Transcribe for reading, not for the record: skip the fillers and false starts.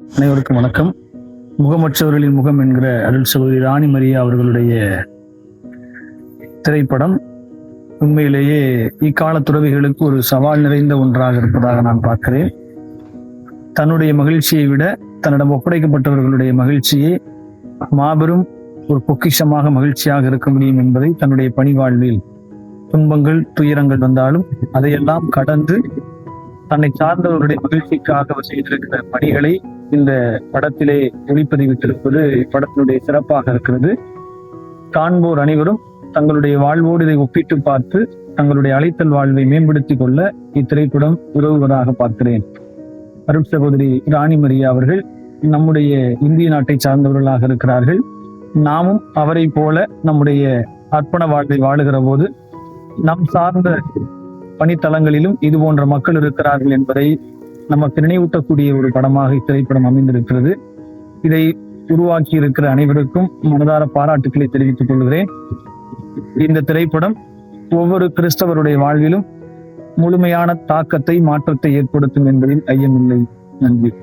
அனைவருக்கும் வணக்கம். முகமற்றவர்களின் முகம் என்கிற அருள் சகோதரி ராணி மரியா அவர்களுடைய திரைப்படம் உண்மையிலேயே இக்கால துறவிகளுக்கு ஒரு சவால் நிறைந்த ஒன்றாக இருப்பதாக நான் பார்க்கிறேன். தன்னுடைய மகிழ்ச்சியை விட தன்னிடம் ஒப்படைக்கப்பட்டவர்களுடைய மகிழ்ச்சியை மாபெரும் ஒரு பொக்கிஷமாக மகிழ்ச்சியாக இருக்க முடியும் என்பதை தன்னுடைய பணி வாழ்வில் துன்பங்கள் துயரங்கள் வந்தாலும் அதையெல்லாம் கடந்து தன்னை சார்ந்தவருடைய மகிழ்ச்சிக்காக அவர் செய்திருக்கிற பணிகளை இந்த படத்திலே ஒளிப்பதிவிட்டிருப்பது இப்படத்தினுடைய சிறப்பாக இருக்கிறது. காண்போர் அனைவரும் தங்களுடைய வாழ்வோடு இதை ஒப்பிட்டு பார்த்து தங்களுடைய அழைத்தல் வாழ்வை மேம்படுத்திக் கொள்ள இத்திரைப்படம் உதவுவதாக பார்க்கிறேன். அருட் சகோதரி ராணி மரியா அவர்கள் நம்முடைய இந்திய நாட்டை சார்ந்தவர்களாக இருக்கிறார்கள். நாமும் அவரை போல நம்முடைய அர்ப்பண வாழ்வை வாழுகிற போது நம் சார்ந்த பணித்தளங்களிலும் இது போன்ற மக்கள் இருக்கிறார்கள் என்பதை நமக்கு நினைவூட்டக்கூடிய ஒரு படமாக இத்திரைப்படம் அமைந்திருக்கிறது. இதை உருவாக்கி இருக்கிற அனைவருக்கும் மனதார பாராட்டுக்களை தெரிவித்துக் கொள்கிறேன். இந்த திரைப்படம் ஒவ்வொரு கிறிஸ்தவருடைய வாழ்விலும் முழுமையான தாக்கத்தை மாற்றத்தை ஏற்படுத்தும் என்பதில் ஐயமில்லை. நன்றி.